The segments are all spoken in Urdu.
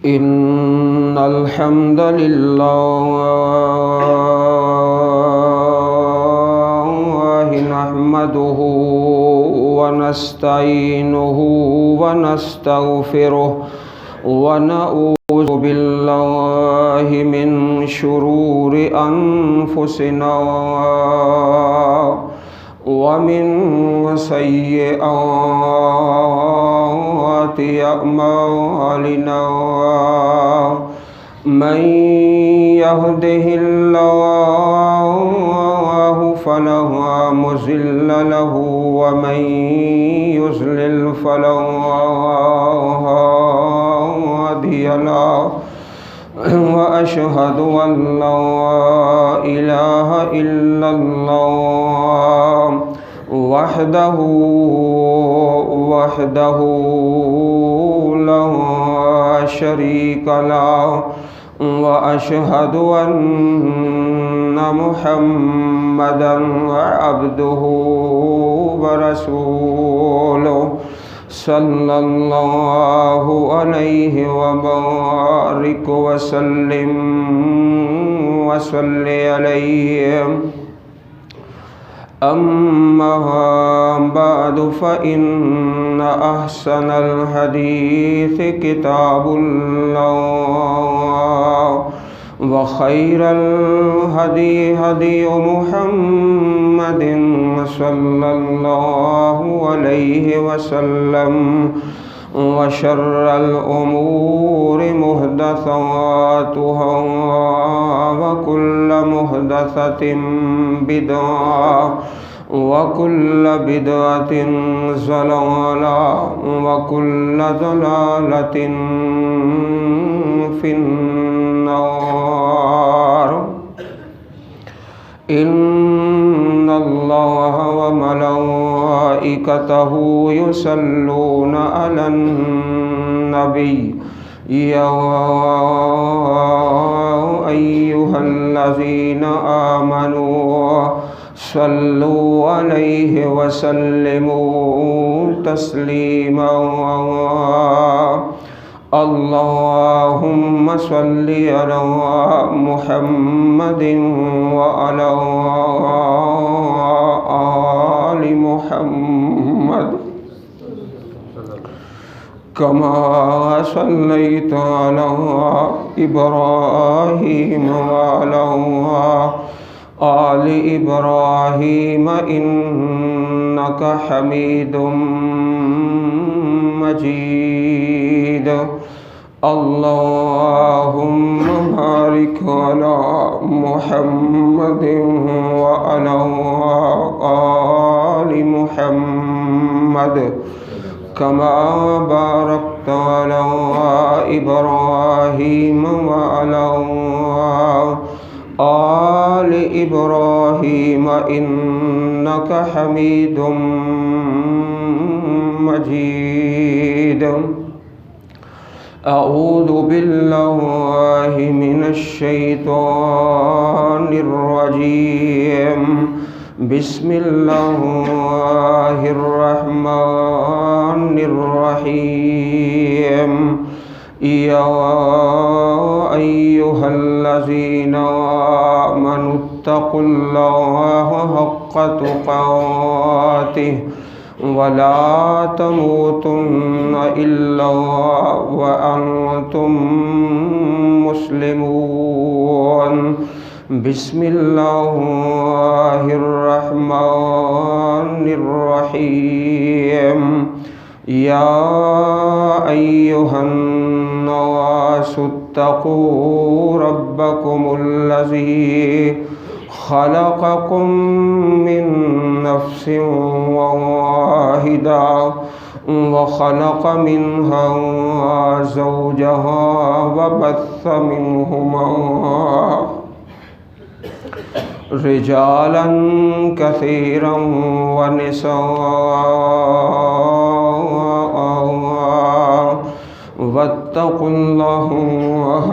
إن الحمد لله نحمده ونستعينه ونستغفره ونعوذ بالله من شرور أنفسنا ومن سيئات أعمالنا من يهده الله فلا مضل له ومن يضلل فلا هادي له وأشهد أن لا إله إلا الله وحده لا شريك له وأشهد أن محمدا عبده ورسوله صلى الله عليه وبارك وسلم عليه. أما بعد فإن أحسن الحديث كتاب الله وخير الهدي هدي محمد صلى الله عليه وسلم وشر الأمور محدثاتها وكل محدثة بدعة وكل بدعة ضلالة وكل ضلالة في النار. إن الله وملائكته يصلون على النبي يا أيها الذين آمنوا صلوا عليه وسلموا تسليما. اللهم صل على محمد وعلى آل محمد كما صليت على إبراهيم وعلى آل إبراهيم إنك حميد مجيد. اللهم بارك على محمد وعلى آل محمد كما باركت على إبراهيم وعلى آل إبراهيم إنك حميد مجيد. أعوذ بالله من الشيطان الرجيم. بسم الله الرحمن الرحيم. يا أيها الذين آمنوا اتقوا الله حق تقاته ولا تموتن إلا وأنتم مسلمون. بسم الله الرحمن الرحيم. يا أيها الناس اتقوا ربكم الذي خلقكم من نفس واحدة وخلق منها زوجها وبث منهما رجالا كثيرا ونساء واتقوا الله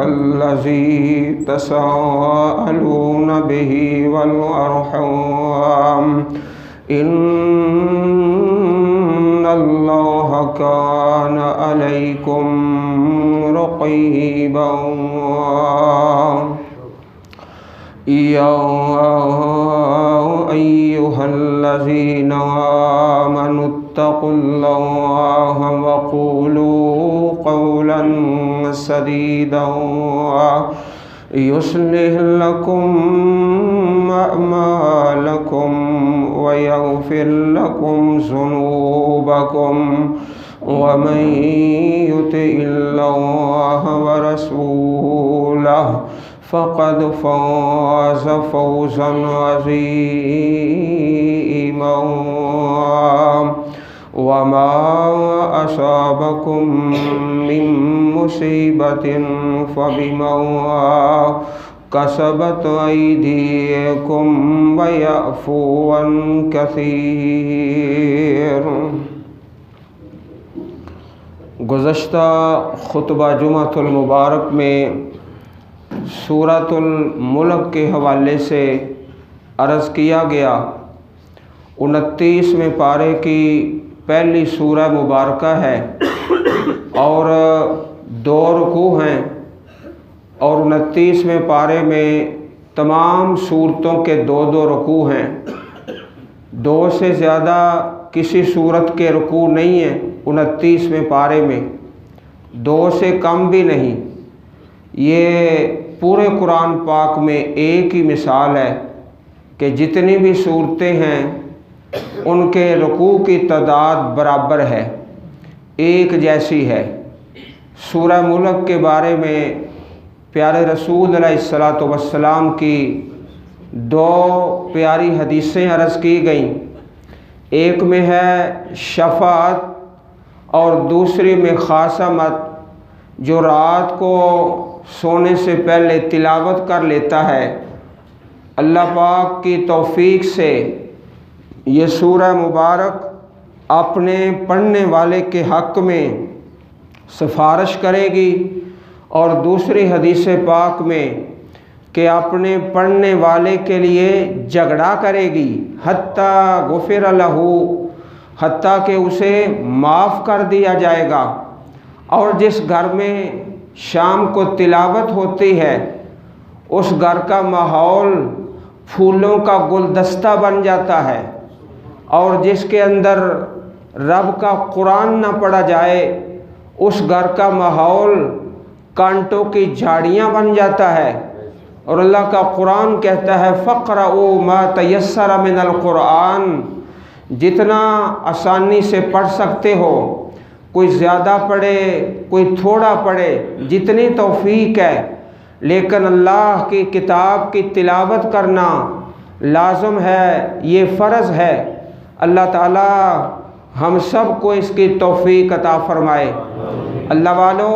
الذي تساءلون به والأرحام إن الله كان عليكم رقيبا يا أيها الذين آمنوا اتقوا الله وقولوا قولا سديدا يصلح لكم أعمالكم ويغفر لكم ذنوبكم ومن يطع الله ورسوله فقد فاز فوزا عظيما وما أصابكم من مصيبة فبما كسبت أيديكم ويعفو عن كثير۔ گزشتہ خطبہ جمعۃ المبارک میں سورۃ الملک کے حوالے سے عرض کیا گیا 29ویں پارے کی پہلی سورہ مبارکہ ہے اور 2 رکوع ہیں، اور 29ویں پارے میں تمام سورتوں کے 2 رکوع ہیں۔ 2 سے زیادہ کسی سورت کے رکوع نہیں ہیں 29ویں پارے میں، 2 سے کم بھی نہیں۔ یہ پورے قرآن پاک میں ایک ہی مثال ہے کہ جتنی بھی سورتیں ہیں ان کے رکوع کی تعداد برابر ہے، ایک جیسی ہے۔ سورہ ملک کے بارے میں پیارے رسول علیہ السلام کی 2 پیاری حدیثیں عرض کی گئیں، ایک میں ہے شفاعت اور دوسری میں خاصمت۔ جو رات کو سونے سے پہلے تلاوت کر لیتا ہے، اللہ پاک کی توفیق سے یہ سورہ مبارک اپنے پڑھنے والے کے حق میں سفارش کرے گی، اور دوسری حدیث پاک میں کہ اپنے پڑھنے والے کے لیے جھگڑا کرے گی، حتیٰ غفر لہ، حتیٰ کہ اسے معاف کر دیا جائے گا۔ اور جس گھر میں شام کو تلاوت ہوتی ہے اس گھر کا ماحول پھولوں کا گلدستہ بن جاتا ہے، اور جس کے اندر رب کا قرآن نہ پڑھا جائے اس گھر کا ماحول کانٹوں کی جھاڑیاں بن جاتا ہے۔ اور اللہ کا قرآن کہتا ہے فَاقْرَؤُوا مَا تَيَسَّرَ مِنَ الْقُرْآنِ، جتنا آسانی سے پڑھ سکتے ہو، کوئی زیادہ پڑھے کوئی تھوڑا پڑھے، جتنی توفیق ہے، لیکن اللہ کی کتاب کی تلاوت کرنا لازم ہے، یہ فرض ہے۔ اللہ تعالی ہم سب کو اس کی توفیق عطا فرمائے۔ اللہ والو،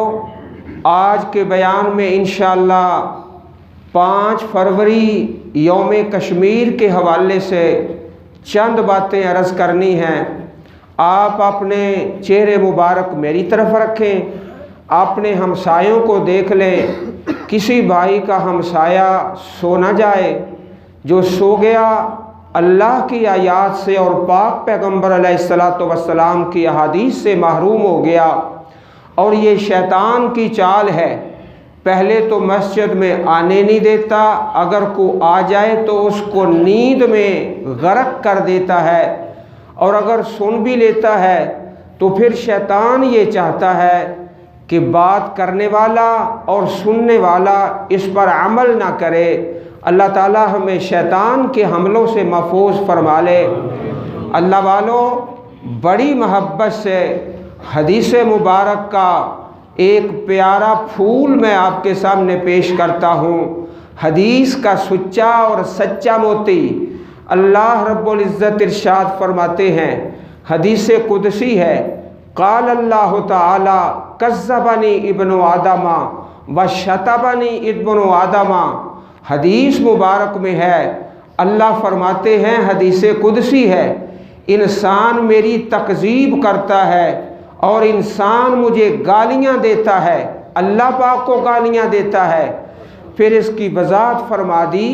آج کے بیان میں انشاءاللہ 5 فروری یوم کشمیر کے حوالے سے چند باتیں عرض کرنی ہیں۔ آپ اپنے چہرے مبارک میری طرف رکھیں، اپنے ہمسایوں کو دیکھ لیں، کسی بھائی کا ہمسایہ سو نہ جائے، جو سو گیا اللہ کی آیات سے اور پاک پیغمبر علیہ السلام کی احادیث سے محروم ہو گیا۔ اور یہ شیطان کی چال ہے، پہلے تو مسجد میں آنے نہیں دیتا، اگر کوئی آ جائے تو اس کو نیند میں غرق کر دیتا ہے، اور اگر سن بھی لیتا ہے تو پھر شیطان یہ چاہتا ہے کہ بات کرنے والا اور سننے والا اس پر عمل نہ کرے۔ اللہ تعالی ہمیں شیطان کے حملوں سے محفوظ فرما لے۔ اللہ والو، بڑی محبت سے حدیث مبارک کا ایک پیارا پھول میں آپ کے سامنے پیش کرتا ہوں۔ حدیث کا سچا اور سچا موتی اللہ رب العزت ارشاد فرماتے ہیں، حدیث قدسی ہے، قال اللہ تعالی کذبنی ابن آدم وشتمنی ابن آدم۔ حدیث مبارک میں ہے، اللہ فرماتے ہیں، حدیث قدسی ہے، انسان میری تکذیب کرتا ہے اور انسان مجھے گالیاں دیتا ہے، اللہ پاک کو گالیاں دیتا ہے۔ پھر اس کی وضاحت فرما دی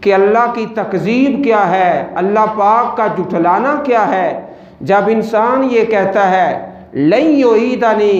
کہ اللہ کی تکذیب کیا ہے، اللہ پاک کا جھٹلانا کیا ہے۔ جب انسان یہ کہتا ہے لن یعیدنی،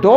2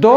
2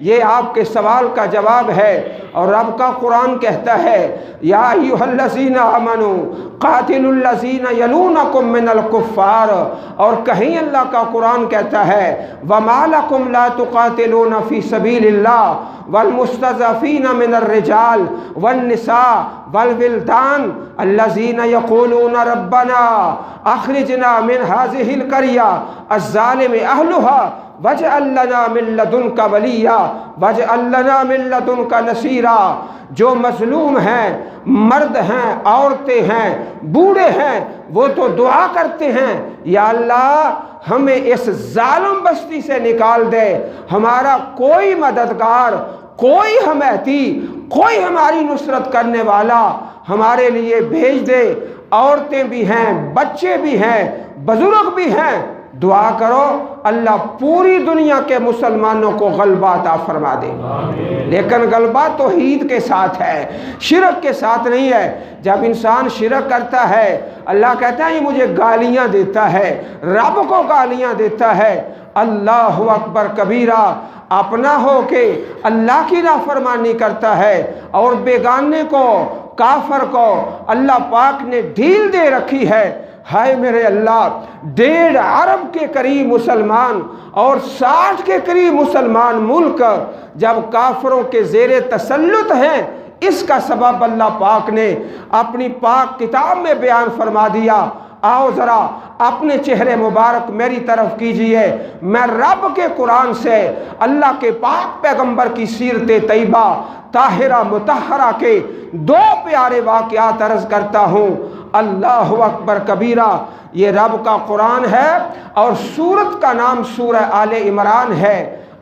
یہ آپ کے سوال کا جواب ہے۔ اور رب کا قرآن کہتا ہے یا ایھا الذین آمنوا قاتلوا الذین یلونکم من الکفار، اور کہیں اللہ کا قرآن کہتا ہے وما لکم لا تقاتلون فی سبیل اللہ والمستضعفین من الرجال والنساء والولدان الذین یقولون ربنا اخرجنا من هذه القرية الظالم اہلها واجعل لنا من لدنک ولیا واجعل لنا من لدنک نصیرا۔ جو مظلوم ہیں، مرد ہیں، عورتیں ہیں، بوڑھے ہیں، وہ تو دعا کرتے ہیں یا اللہ ہمیں اس ظالم بستی سے نکال دے، ہمارا کوئی مددگار، کوئی حمایتی، کوئی ہماری نصرت کرنے والا ہمارے لیے بھیج دے۔ عورتیں بھی ہیں، بچے بھی ہیں، بزرگ بھی ہیں، دعا کرو اللہ پوری دنیا کے مسلمانوں کو غلبہ عطا فرما دے۔ لیکن غلبہ توحید کے ساتھ ہے، شرک کے ساتھ نہیں ہے۔ جب انسان شرک کرتا ہے اللہ کہتا ہے یہ مجھے گالیاں دیتا ہے، رب کو گالیاں دیتا ہے۔ اللہ اکبر کبیرہ، اپنا ہو کے اللہ کی نافرمانی کرتا ہے اور بیگانے کو، کافر کو اللہ پاک نے ڈھیل دے رکھی ہے۔ ہائے میرے اللہ، 1.5 ارب کے قریب مسلمان اور 60 کے قریب مسلمان ملک جب کافروں کے زیر تسلط ہیں، اس کا سبب اللہ پاک نے اپنی پاک کتاب میں بیان فرما دیا۔ آؤ ذرا اپنے چہرے مبارک میری طرف کیجئے، میں رب کے قرآن سے اللہ کے پاک پیغمبر کی سیرت طیبہ طاہرہ مطہرہ کے 2 پیارے واقعات عرض کرتا ہوں۔ اللہ اکبر کبیرہ، یہ رب کا قرآن ہے اور سورت کا نام سورہ آل عمران ہے۔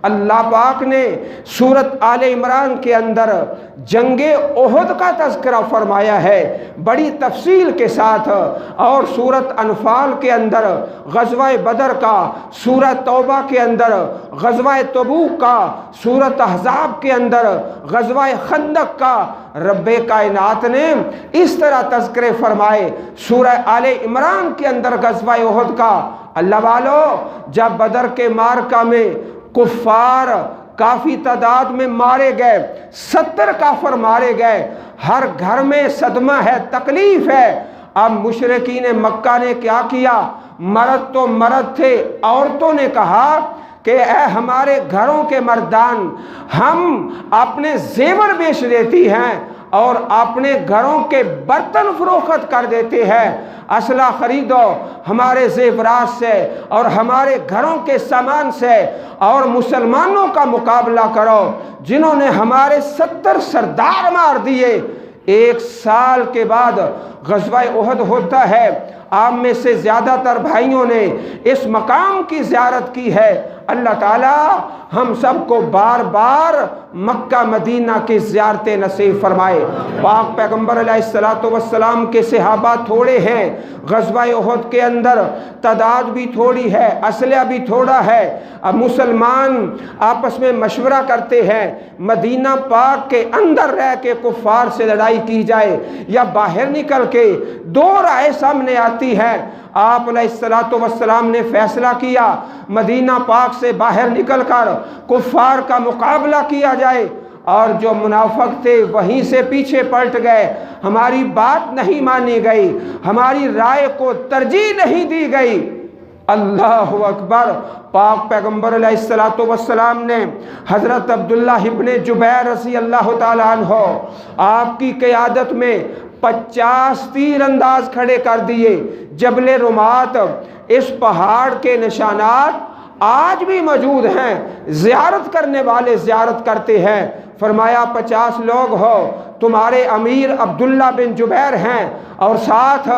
اللہ پاک نے سورت آل عمران کے اندر جنگ احد کا تذکرہ فرمایا ہے بڑی تفصیل کے ساتھ، اور سورت انفال کے اندر غزوہ بدر کا، سورہ توبہ کے اندر غزوہ تبوک کا، سورت احزاب کے اندر غزوہ خندق کا رب کائنات نے اس طرح تذکرے فرمائے۔ سورہ آل عمران کے اندر غزوہ احد کا، اللہ والو جب بدر کے معرکہ میں کفار کافی تعداد میں مارے گئے، 70 کافر مارے گئے، ہر گھر میں صدمہ ہے، تکلیف ہے۔ اب مشرکین مکہ نے کیا کیا؟ مرد تو مرد تھے، عورتوں نے کہا کہ اے ہمارے گھروں کے مردان، ہم اپنے زیور بیچ دیتی ہیں اور اپنے گھروں کے برتن فروخت کر دیتے ہیں، اسلحہ خریدو ہمارے زیورات سے اور ہمارے گھروں کے سامان سے اور مسلمانوں کا مقابلہ کرو جنہوں نے ہمارے 70 سردار مار دیے۔ 1 سال کے بعد غزوہ احد ہوتا ہے۔ آپ میں سے زیادہ تر بھائیوں نے اس مقام کی زیارت کی ہے۔ اللہ تعالی ہم سب کو بار بار مکہ مدینہ کی زیارتیں نصیب فرمائے۔ پاک پیغمبر علیہ السلام کے صحابہ تھوڑے ہیں، غزوہ احد کے اندر تعداد بھی تھوڑی ہے، اسلحہ بھی تھوڑا ہے۔ اب مسلمان آپس میں مشورہ کرتے ہیں مدینہ پاک کے اندر رہ کے کفار سے لڑائی کی جائے یا باہر نکل کے، 2 رائے سامنے آتی ہیں۔ آپ علیہ السلام نے فیصلہ کیا مدینہ پاک سے باہر نکل کر کفار کا مقابلہ کیا جائے، اور جو منافق تھے وہیں سے پیچھے پلٹ گئے، ہماری بات نہیں مانی گئی، ہماری رائے کو ترجیح نہیں دی گئی۔ اللہ اکبر، پاک پیغمبر علیہ السلام نے حضرت عبداللہ ابن جبیر رضی اللہ تعالیٰ عنہ آپ کی قیادت میں 50 تیر انداز کھڑے کر دیے۔ جبل رمات، اس پہاڑ کے نشانات آج بھی موجود ہیں، زیارت کرنے والے زیارت کرتے ہیں۔ فرمایا 50 لوگ ہو، تمہارے امیر عبداللہ بن جبیر ہیں، اور ساتھ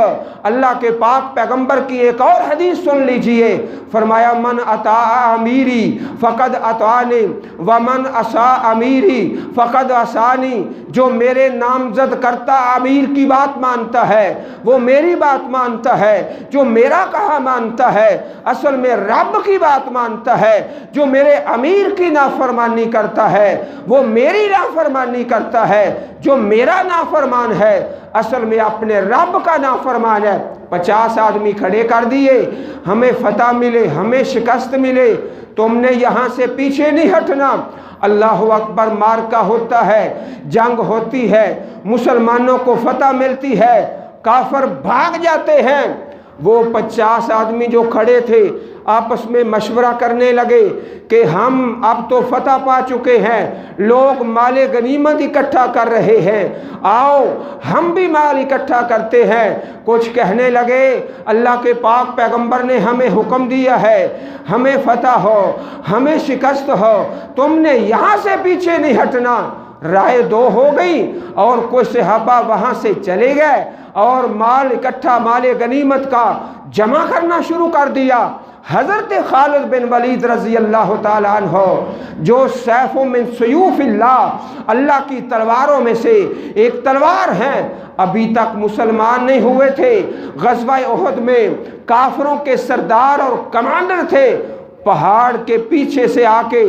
اللہ کے پاک پیغمبر کی ایک اور حدیث سن لیجئے۔ فرمایا من اطاع امیری فقد اطاعنی ومن عصا امیری فقد عصانی، جو میرے نامزد کرتا امیر کی بات مانتا ہے وہ میری بات مانتا ہے، جو میرا کہا مانتا ہے اصل میں رب کی بات مانتا ہے، جو میرے امیر کی نافرمانی کرتا ہے وہ میری میری نافرمانی کرتا ہے، جو میرا نافرمان ہے اصل میں اپنے رب کا نافرمان ہے۔ 50 آدمی کھڑے کر دیے، ہمیں فتح ملے، ہمیں شکست ملے، تم نے یہاں سے پیچھے نہیں ہٹنا۔ اللہ اکبر، مارکا ہوتا ہے، جنگ ہوتی ہے، مسلمانوں کو فتح ملتی ہے، کافر بھاگ جاتے ہیں۔ وہ 50 آدمی جو کھڑے تھے آپس میں مشورہ کرنے لگے کہ ہم اب تو فتح پا چکے ہیں، لوگ مال غنیمت اکٹھا کر رہے ہیں، آؤ ہم بھی مال اکٹھا کرتے ہیں۔ کچھ کہنے لگے اللہ کے پاک پیغمبر نے ہمیں حکم دیا ہے ہمیں فتح ہو، ہمیں شکست ہو، تم نے یہاں سے پیچھے نہیں ہٹنا۔ رائے دو ہو گئی اور کچھ صحابہ وہاں سے چلے گئے اور مال اکٹھا، مال غنیمت کا جمع کرنا شروع کر دیا۔ حضرت خالد بن ولید رضی اللہ تعالیٰ عنہ، جو سیف من سیوف اللہ کی تلواروں میں سے ایک تلوار ہیں، ابھی تک مسلمان نہیں ہوئے تھے، غزوہ احد میں کافروں کے سردار اور کمانڈر تھے، پہاڑ کے پیچھے سے آ کے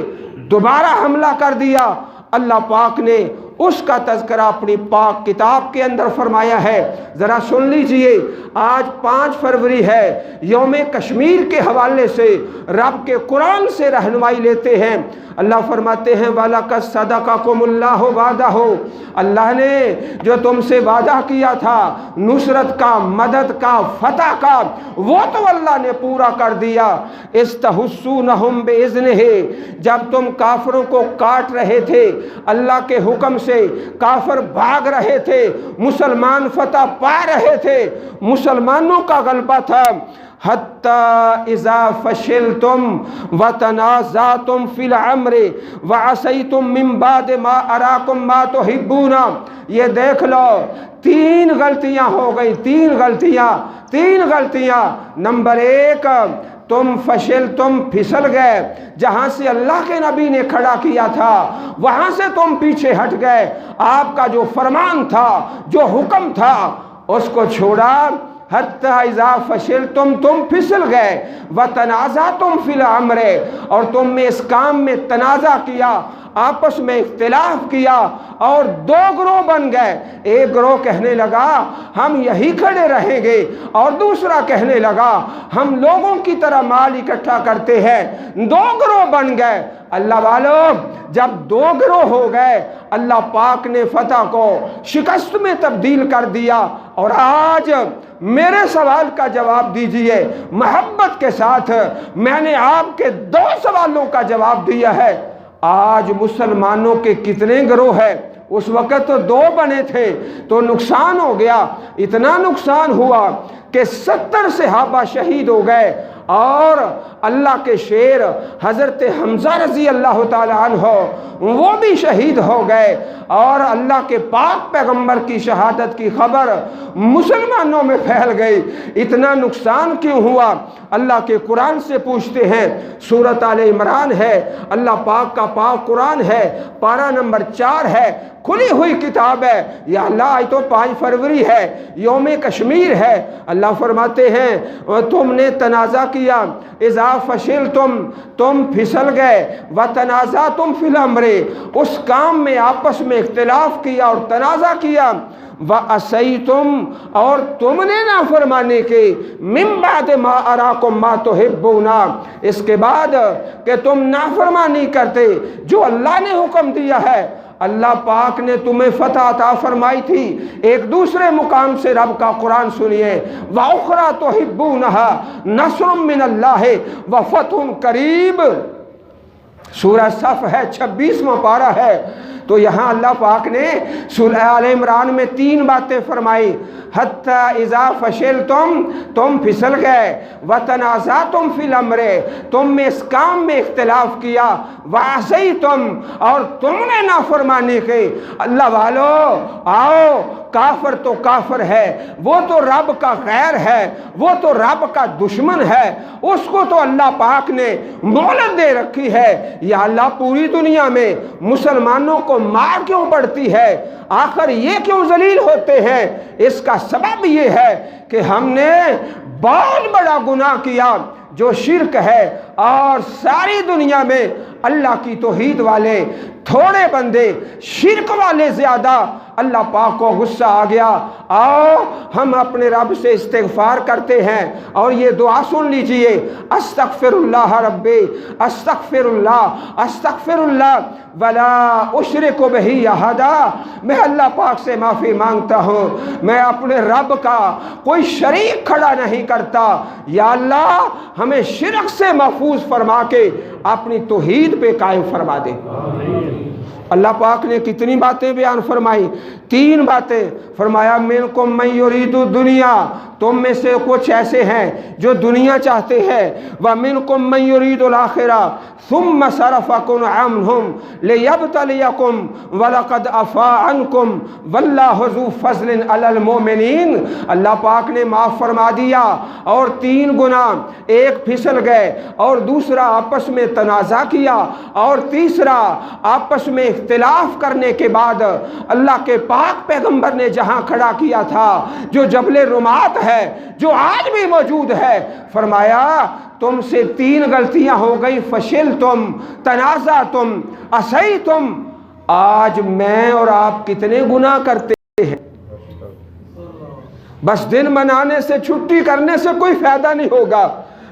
دوبارہ حملہ کر دیا۔ اللہ پاک نے اس کا تذکرہ اپنی پاک کتاب کے اندر فرمایا ہے، ذرا سن لیجئے۔ آج 5 فروری ہے، یوم کشمیر کے حوالے سے رب کے قرآن سے رہنمائی لیتے ہیں۔ اللہ فرماتے ہیں وَلَقَدْ صَدَقَكُمُ اللَّهُ وَعْدَهُ، اللہ نے جو تم سے وعدہ کیا تھا نصرت کا، مدد کا، فتح کا، وہ تو اللہ نے پورا کر دیا۔ اِسْتَحُسُّونَهُمْ بِإِذْنِهِ، جب تم کافروں کو کاٹ رہے تھے اللہ کے حکم سے، کافر بھاگ رہے تھے، مسلمان فتح پا رہے تھے، مسلمانوں کا غلبہ تھا۔ حتی اذا فشلتم وتنازعتم فی الامر وعصیتم من بعد ما اراکم ما تحبون، یہ دیکھ لو 3 غلطیاں ہو گئی، 3 غلطیاں۔ نمبر 1، تم تم پھسل گئے، جہاں سے اللہ کے نبی نے کھڑا کیا تھا وہاں سے تم پیچھے ہٹ گئے، آپ کا جو فرمان تھا، جو حکم تھا اس کو چھوڑا۔ حتی اذا فشلتم، تم پھسل گئے، وتنازعتم فی الامر، اور تم نے اس کام میں تنازع کیا، آپس میں اختلاف کیا اور 2 گروہ بن گئے۔ ایک گروہ کہنے لگا ہم یہی کھڑے رہیں گے، اور دوسرا کہنے لگا ہم لوگوں کی طرح مال اکٹھا کرتے ہیں۔ 2 گروہ بن گئے۔ اللہ والوں، جب 2 گروہ ہو گئے اللہ پاک نے فتح کو شکست میں تبدیل کر دیا۔ اور آج میرے سوال کا جواب دیجئے محبت کے ساتھ، میں نے آپ کے 2 سوالوں کا جواب دیا ہے۔ آج مسلمانوں کے کتنے گروہ ہیں؟ اس وقت تو 2 بنے تھے تو نقصان ہو گیا، اتنا نقصان ہوا کہ 70 صحابہ شہید ہو گئے، اور اللہ کے شیر حضرت حمزہ رضی اللہ تعالیٰ عنہ وہ بھی شہید ہو گئے، اور اللہ کے پاک پیغمبر کی شہادت کی خبر مسلمانوں میں پھیل گئی۔ اتنا نقصان کیوں ہوا؟ اللہ کے قرآن سے پوچھتے ہیں۔ سورۃ آل عمران ہے، اللہ پاک کا پاک قرآن ہے، پارہ نمبر 4 ہے، کھلی ہوئی کتاب ہے۔ یا اللہ آج تو 5 فروری ہے، یوم کشمیر ہے۔ اللہ فرماتے ہیں تم نے تنازع کیا، اذا فشلتم، تم پھسل گئے، وتنازعتم فی الامر، اس کام میں آپس میں اختلاف کیا اور تنازع کیا، وعصیتم، اور تم نے نافرمانی کی، من بعد ما اراکم ما تحبون، اس کے بعد کہ تم نافرمانی کرتے جو اللہ نے حکم دیا ہے۔ اللہ پاک نے تمہیں فتح عطا فرمائی تھی۔ ایک دوسرے مقام سے رب کا قرآن سنیے، وَأُخْرَى تُحِبُّونَهَا نَصْرٌ مِّنَ اللَّهِ وَفَتْحٌ قَرِيبٌ، سورہ صف ہے، 26واں پارہ ہے۔ تو یہاں اللہ پاک نے سورہ آل عمران میں 3 باتیں فرمائی۔ حتی اذا فشلتم، تم پھسل گئے، وتنازعتم فی الامر، تم نے اس کام میں اختلاف کیا، وعصیتم، اور تم نے نافرمانی کی۔ اللہ والو آؤ، کافر تو کافر ہے، وہ تو رب کا غیر ہے، وہ تو رب کا دشمن ہے، اس کو تو اللہ پاک نے مہلت دے رکھی ہے۔ یا اللہ پوری دنیا میں مسلمانوں کو مار کیوں پڑتی ہے؟ آخر یہ کیوں ذلیل ہوتے ہیں؟ اس کا سبب یہ ہے کہ ہم نے بہت بڑا گناہ کیا جو شرک ہے۔ اور ساری دنیا میں اللہ کی توحید والے تھوڑے بندے، شرک والے زیادہ۔ اللہ پاک کو غصہ آ گیا۔ آؤ ہم اپنے رب سے استغفار کرتے ہیں، اور یہ دعا سن لیجئے، استغفر اللہ ربی، استغفر اللہ، استغفر اللہ ولا اشرک بہ احدا۔ میں اللہ پاک سے معافی مانگتا ہوں، میں اپنے رب کا کوئی شریک کھڑا نہیں کرتا۔ یا اللہ ہمیں شرک سے محفوظ فرما کے اپنی توحید پہ قائم فرما دے۔ اللہ پاک نے کتنی باتیں بیان فرمائی؟ 3 باتیں فرمایا، منکم من یرید الدنیا، تم میں سے کچھ ایسے ہیں جو دنیا چاہتے ہیں، ومنکم من یرید الآخرہ ثم صرفکم عنہم لیبتلیکم ولقد عفا عنکم واللہ ذو فضل علی المؤمنین۔ اللہ پاک نے معاف فرما دیا، اور 3 گناہ، ایک پھسل گئے، اور دوسرا آپس میں تنازع کیا، اور تیسرا آپس میں اختلاف کرنے کے بعد اللہ کے پاک پیغمبر نے جہاں کھڑا کیا تھا، جو جبل رمات ہے، جو آج بھی موجود ہے، فرمایا تم سے 3 غلطیاں ہو گئی، فشلتم، تنازعتم، عصیتم۔ آج میں اور آپ کتنے گناہ کرتے ہیں؟ بس دن منانے سے، چھٹی کرنے سے کوئی فائدہ نہیں ہوگا۔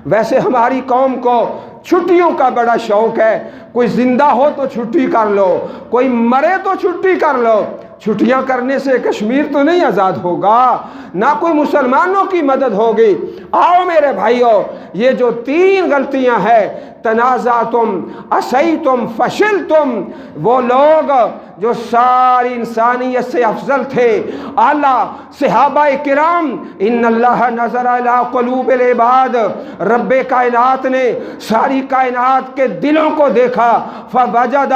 ویسے ہماری قوم کو چھٹیوں کا بڑا شوق ہے، کوئی زندہ ہو تو چھٹی کر لو، کوئی مرے تو چھٹی کر لو۔ چھٹیاں کرنے سے کشمیر تو نہیں آزاد ہوگا، نہ کوئی مسلمانوں کی مدد ہوگی۔ آؤ میرے بھائیو، یہ جو 3 غلطیاں ہیں، تنازعتم، عصیتم، فشلتم، وہ لوگ جو ساری انسانیت سے افضل تھے، اعلیٰ صحابہ کرام، ان اللہ نظر الی قلوب العباد، رب کائنات نے ساری کائنات کے دلوں کو دیکھا، فوجد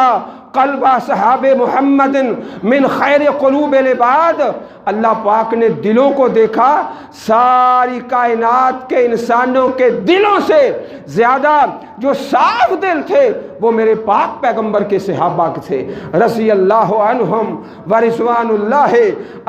قلب صحاب محمد من خیر قلوب العباد۔ اللہ پاک نے دلوں کو دیکھا، ساری کائنات کے انسانوں کے دلوں سے زیادہ جو صاف دل تھے وہ میرے پاک پیغمبر کے صحابہ تھے، رضی اللہ عنہم ورضوان اللہ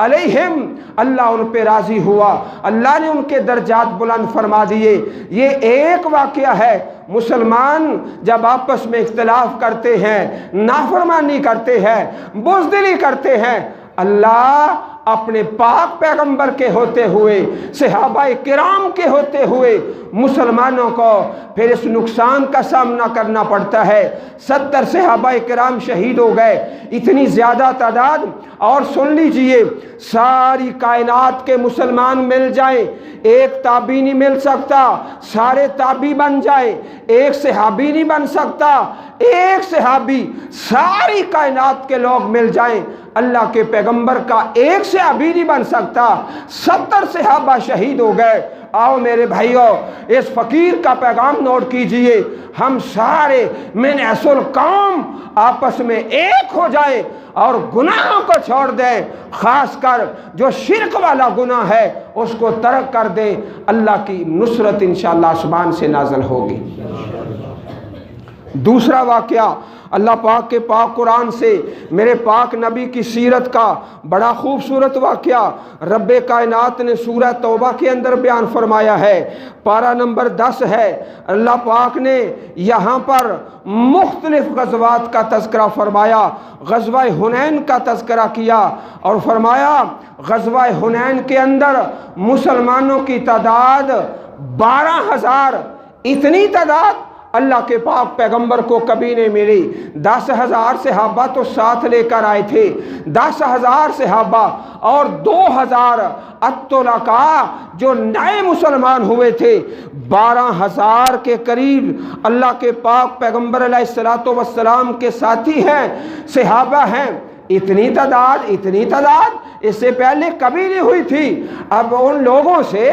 علیہم۔ اللہ ان پہ راضی ہوا، اللہ نے ان کے درجات بلند فرما دیے۔ یہ ایک واقعہ ہے، مسلمان جب آپس میں اختلاف کرتے ہیں، نافرمانی کرتے ہیں، بزدلی کرتے ہیں، اللہ اپنے پاک پیغمبر کے ہوتے ہوئے، صحابہ کرام کے ہوتے ہوئے مسلمانوں کو پھر اس نقصان کا سامنا کرنا پڑتا ہے۔ 70 صحابہ کرام شہید ہو گئے، اتنی زیادہ تعداد۔ اور سن لیجئے، ساری کائنات کے مسلمان مل جائیں، ایک تابعی نہیں مل سکتا، سارے تابعی بن جائیں، ایک صحابی نہیں بن سکتا، ایک صحابی، ساری کائنات کے لوگ مل جائیں، اللہ کے پیغمبر کا ایک صحابی نہیں بن سکتا۔ 70 صحابہ شہید ہو گئے۔ آؤ میرے بھائیو، اس فقیر کا پیغام نوٹ کیجئے، ہم سارے من اصل قوم آپس میں ایک ہو جائیں اور گناہوں کو چھوڑ دیں، خاص کر جو شرک والا گناہ ہے اس کو ترک کر دیں، اللہ کی نصرت انشاءاللہ آسمان سے نازل ہوگی۔ دوسرا واقعہ اللہ پاک کے پاک قرآن سے، میرے پاک نبی کی سیرت کا بڑا خوبصورت واقعہ رب کائنات نے سورہ توبہ کے اندر بیان فرمایا ہے، پارہ نمبر 10 ہے۔ اللہ پاک نے یہاں پر مختلف غزوات کا تذکرہ فرمایا، غزوہ حنین کا تذکرہ کیا، اور فرمایا غزوہ حنین کے اندر مسلمانوں کی تعداد 12,000، اتنی تعداد اللہ کے پاک پیغمبر کو کبھی نہیں ملی۔ 10,000 صحابہ تو ساتھ لے کر آئے تھے، 10,000 صحابہ اور 2,000 الطلقاء جو نئے مسلمان ہوئے تھے، 12,000 کے قریب اللہ کے پاک پیغمبر علیہ السلام کے ساتھی ہیں، صحابہ ہیں۔ اتنی تعداد اس سے پہلے کبھی نہیں ہوئی تھی۔ اب ان لوگوں سے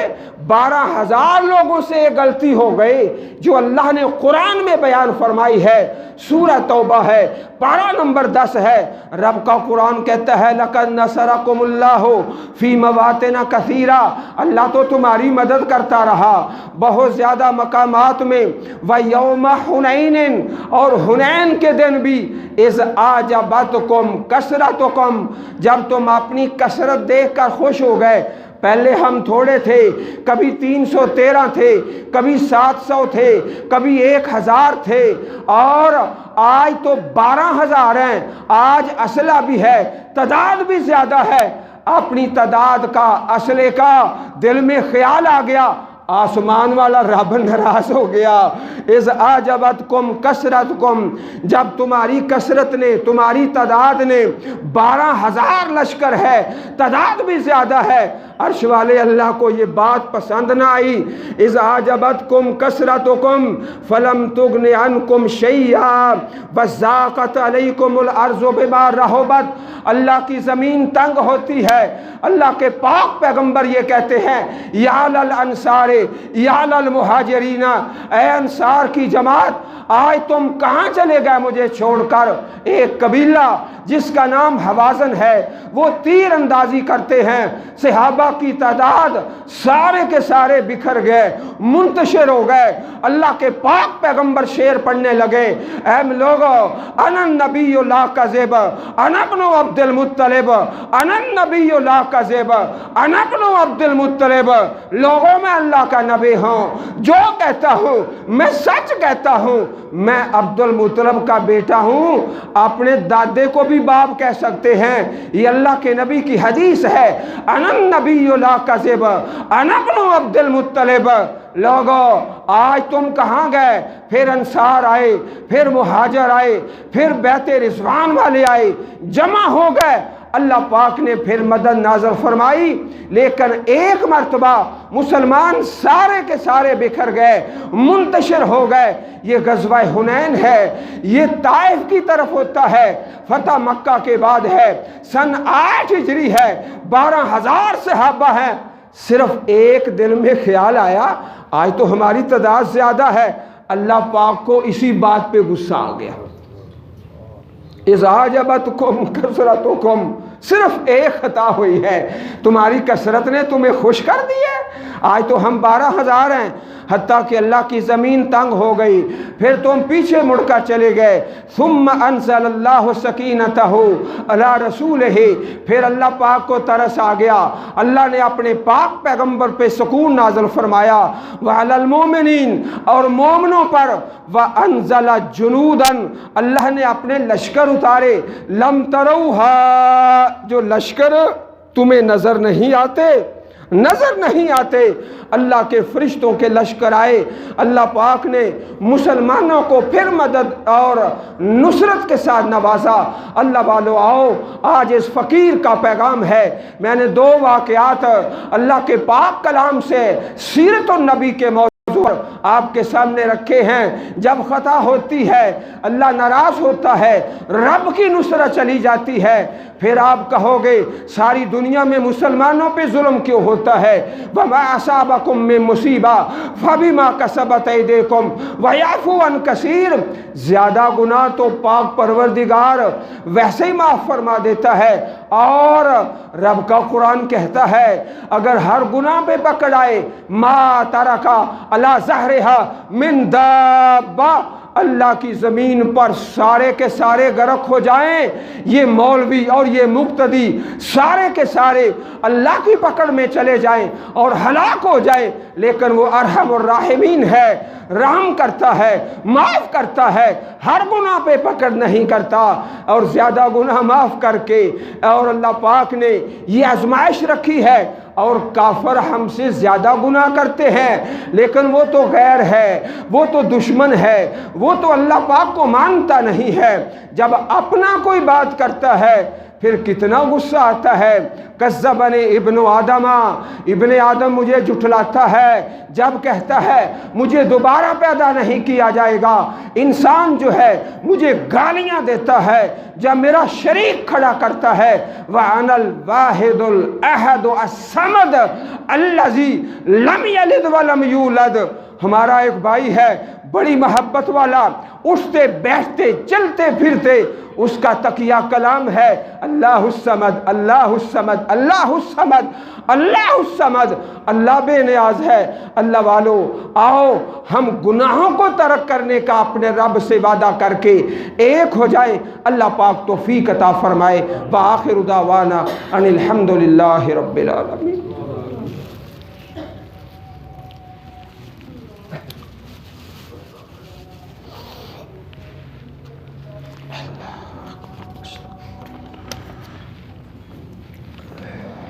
12,000 لوگوں سے یہ غلطی ہو گئی جو اللہ نے قرآن میں بیان فرمائی ہے، سورہ توبہ ہے، پارہ نمبر 10 ہے۔ رب کا قرآن کہتا ہے لَقَدْ نَصَرَكُمُ اللَّهُ فِي مَوَاطِنَ كَثِيرَةٍ، اللہ تو تمہاری مدد کرتا رہا بہت زیادہ مقامات میں۔ وَيَوْمَ حُنَيْنٍ، اور حنین کے دن بھی، اِذْ أَعْجَبَتْكُمْ كَثْرَتُكُمْ، جب تم اپنی کثرت دیکھ کر خوش ہو گئے، پہلے ہم تھوڑے تھے، کبھی 313 تھے، کبھی 700 تھے، کبھی 1000 تھے، اور آج تو 12,000 ہیں۔ آج اسلحہ بھی ہے، تعداد بھی زیادہ ہے۔ اپنی تعداد کا، اسلحے کا دل میں خیال آ گیا، آسمان والا رب ناراض ہو گیا۔ اذ اعجبتکم کثرتکم، جب تمہاری کثرت نے، تمہاری تعداد نے، 12,000 لشکر ہے، تعداد بھی زیادہ ہے، عرش والے اللہ کو یہ بات پسند نہ آئی۔ اذ اعجبتکم کثرتکم فلم تغن عنکم شیئا وضاقت علیکم الارض بما رحبت۔ اللہ کی زمین تنگ ہوتی ہے، اللہ کے پاک پیغمبر یہ کہتے ہیں، یا للانصار یا للمہاجرین، اے انصار کی جماعت، آج تم کہاں چلے گئے مجھے چھوڑ کر؟ ایک قبیلہ جس کا نام حوازن ہے، وہ تیر اندازی کرتے ہیں، صحابہ کی تعداد سارے کے سارے بکھر گئے، منتشر ہو گئے۔ اللہ کے پاک پیغمبر شعر پڑھنے لگے، اے لوگو، انا النبی لا کذب انا ابن عبد المطلب، انا النبی لا کذب انا ابن عبد المطلب، لوگوں میں اللہ کا نبی ہوں، جو کہتا ہوں میں سچ کہتا ہوں، میں عبد المطلب کا بیٹا ہوں۔ اپنے دادے کو بھی باپ کہہ سکتے ہیں، یہ اللہ کے نبی کی حدیث ہے، انا النبی لا کذب انا ابن عبد المطلب۔ لوگو آج تم کہاں گئے؟ پھر انصار آئے، پھر مہاجر آئے، پھر بیت رضوان والے آئے، جمع ہو گئے، اللہ پاک نے پھر مدد نازل فرمائی، لیکن ایک مرتبہ مسلمان سارے کے سارے بکھر گئے، منتشر ہو گئے۔ یہ غزوہ حنین ہے، یہ طائف کی طرف ہوتا ہے، فتح مکہ کے بعد ہے، سن 8 ہجری ہے، 12,000 صحابہ ہیں۔ صرف ایک دل میں خیال آیا، آج تو ہماری تعداد زیادہ ہے، اللہ پاک کو اسی بات پہ غصہ آ گیا۔ اذ اعجبتکم کثرتکم، صرف ایک خطا ہوئی ہے، تمہاری کثرت نے تمہیں خوش کر دی ہے۔ آج تو ہم 12,000 ہیں، حتیٰ کہ اللہ کی زمین تنگ ہو گئی، پھر تم پیچھے مڑ کر چلے گئے۔ ثم انزل اللہ سکینتہ علی رسولہ، پھر اللہ پاک کو ترس آ گیا، اللہ نے اپنے پاک پیغمبر پہ سکون نازل فرمایا، وعلی المومنین، اور مومنوں پر، وانزل جنودا، اللہ نے اپنے لشکر اتارے، لم تروہا، جو لشکر تمہیں نظر نہیں آتے، نظر نہیں آتے، اللہ کے فرشتوں کے لشکر آئے۔ اللہ پاک نے مسلمانوں کو پھر مدد اور نصرت کے ساتھ نوازا۔ اللہ والو آؤ، آج اس فقیر کا پیغام ہے۔ میں نے 2 واقعات اللہ کے پاک کلام سے سیرت النبی کے موضوع آپ کے سامنے رکھے ہیں۔ جب خطا ہوتی ہے، اللہ ناراض ہوتا ہے، رب کی نصرت چلی جاتی ہے، پھر آپ کہو گے ساری دنیا میں مسلمانوں پہ ظلم کیوں ہوتا ہے؟ وَمَا أَصَابَكُم مِّن مُّصِیبَةٍ فَبِمَا كَسَبَتْ أَیْدِیکُم وَیَعْفُو عَن کَثِیر۔ زیادہ گناہ تو پاک پروردگار ویسے ہی معاف فرما دیتا ہے، اور رب کا قرآن کہتا ہے اگر ہر گناہ پہ پکڑ آئے، ما ترکا علی ظہرہا من دابہ، اللہ کی زمین پر سارے کے سارے غرق ہو جائیں، یہ مولوی اور یہ مقتدی سارے کے سارے اللہ کی پکڑ میں چلے جائیں اور ہلاک ہو جائیں، لیکن وہ ارحم الراحمین ہے، رحم کرتا ہے، معاف کرتا ہے، ہر گناہ پہ پکڑ نہیں کرتا، اور زیادہ گناہ معاف کر کے، اور اللہ پاک نے یہ آزمائش رکھی ہے۔ اور کافر ہم سے زیادہ گناہ کرتے ہیں، لیکن وہ تو غیر ہے، وہ تو دشمن ہے، وہ تو اللہ پاک کو مانتا نہیں ہے۔ جب اپنا کوئی بات کرتا ہے پھر کتنا غصہ آتا ہے۔ کذبنی ابن آدم، ابن آدم مجھے جھٹلاتا ہے جب کہتا ہے مجھے دوبارہ پیدا نہیں کیا جائے گا۔ انسان جو ہے مجھے گالیاں دیتا ہے جب میرا شریک کھڑا کرتا ہے۔ وَأَنَا الْوَاحِدُ الْأَحَدُ الصَّمَدُ الَّذِي لَمْ يَلِدْ وَلَمْ يُولَدْ۔ ہمارا ایک بھائی ہے بڑی محبت والا، اٹھتے بیٹھتے چلتے پھرتے اس کا تقیہ کلام ہے اللہ الصمد، اللہ الصمد، اللہ الصمد، اللہ الصمد۔ اللہ بے نیاز ہے۔ اللہ والو آؤ ہم گناہوں کو ترک کرنے کا اپنے رب سے وعدہ کر کے ایک ہو جائیں۔ اللہ پاک توفیق عطا فرمائے۔ وآخر دعوانا ان الحمد للہ رب العالمین۔